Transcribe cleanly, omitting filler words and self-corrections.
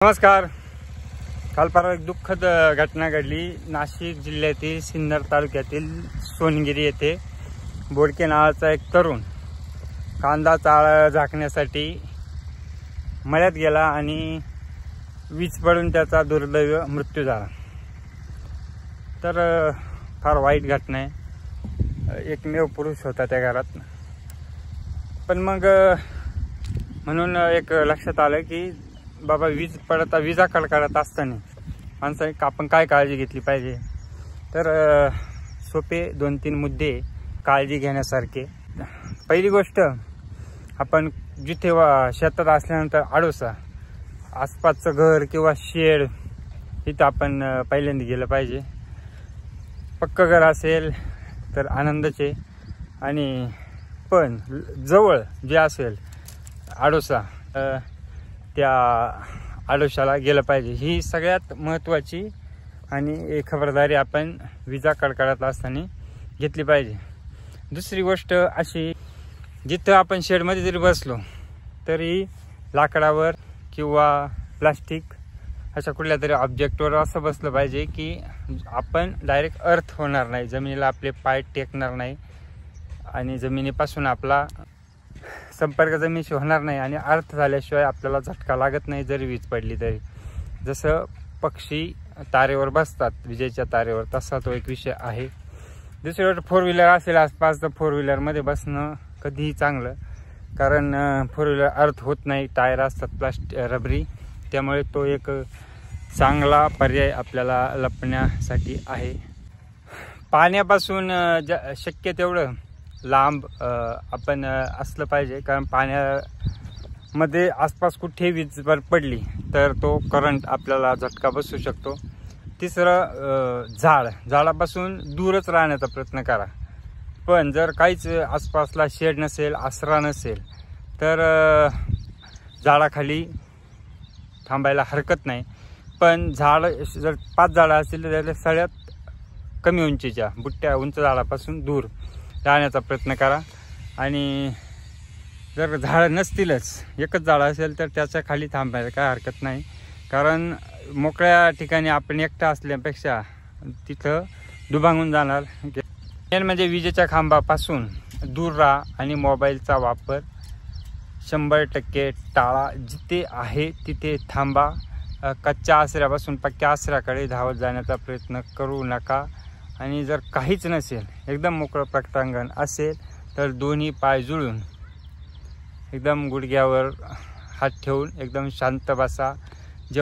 नमस्कार। काल परवा एक दुःखद घटना घडली। नाशिक जिल्ह्यातील सिन्नर तालुक्यातील सोनगिरी येथे बोडके नावाचा एक तरुण कांदा चाळ झाकण्यासाठी मळ्यात गेला आणि वीज पडून त्याचा दुर्दैव मृत्यू झाला। तर फार वाईट घटना आहे। एकमेव पुरुष होता त्या घरात। पण मग म्हणून एक लक्षात आलं की बाबा विजा कडकडत असताना माणसाने आपण काय काळजी घेतली पाहिजे। तर सोपे 2-3 मुद्दे काळजी घेण्यासारखे। पहिली गोष्ट, आपण जिथे शेतात असल्यानंतर आडोसा आसपासचं घर किंवा शेड इथं आपण पहिल्यांदा गेलं पाहिजे। पक्क घर असेल तर आनंदचे, आणि पण जवळ जे असेल आडोसा त्या आडोशाला गेलं पाहिजे। ही सगळ्यात महत्त्वाची आणि खबरदारी आपण विजा कडकडत असताना घेतली पाहिजे। दुसरी गोष्ट अशी, जिथं आपण शेडमध्ये जरी बसलो तरी लाकडावर किंवा प्लास्टिक अशा कुठल्या तरी ऑब्जेक्टवर असं बसलं पाहिजे की आपण डायरेक्ट अर्थ होणार नाही, जमिनीला आपले पाय टेकणार नाही आणि जमिनीपासून आपला संपर्क जमिनीशी होणार नाही, आणि अर्थ झाल्याशिवाय आपल्याला झटका लागत नाही जरी वीज पडली तरी। जसं पक्षी तारेवर बसतात विजेच्या तारेवर, तसा तो एक विषय आहे। दुसरी गोष्ट, 4 व्हीलर असेल आसपास तर 4 व्हीलरमध्ये बसणं कधीही चांगलं, कारण 4 व्हीलर अर्थ होत नाही, टायर असतात रबरी, त्यामुळे तो एक चांगला पर्याय आपल्याला लपण्यासाठी आहे। पाण्यापासून शक्य तेवढं लांब आपण असलं पाहिजे, कारण पाण्यामध्ये आसपास कुठे वीज पडली तर तो करंट आपल्याला झटका बसू शकतो। तिसरं, झाडापासून दूरच राहण्याचा प्रयत्न करा। पण जर काहीच आसपासला शेड नसेल, आसरा नसेल तर झाडाखाली थांबायला हरकत नाही। पण झाड जर 5 झाडं असतील तर त्यातल्या सगळ्यात कमी उंचीच्या बुट्ट्या उंच झाडापासून दूर राहण्याचा प्रयत्न करा। आणि जर झाडं नसतीलच, एकच झाड असेल तर त्याच्या खाली थांबायला काय हरकत नाही, कारण मोकळ्या ठिकाणी आपण एकटा असल्यापेक्षा तिथं दुभांगून जाणार। मेन म्हणजे विजेच्या खांबापासून दूर राहा आणि मोबाईलचा वापर 100% टाळा। जिथे आहे तिथे थांबा। कच्च्या आसऱ्यापासून पक्क्या आसऱ्याकडे धावत जाण्याचा प्रयत्न करू नका। आणि जर काहीच नसेल, एकदम मोकळं प्रटांगण असेल तर दोन्ही पाय जुळून एकदम गुडघ्यावर हात ठेवून एकदम शांत बसा।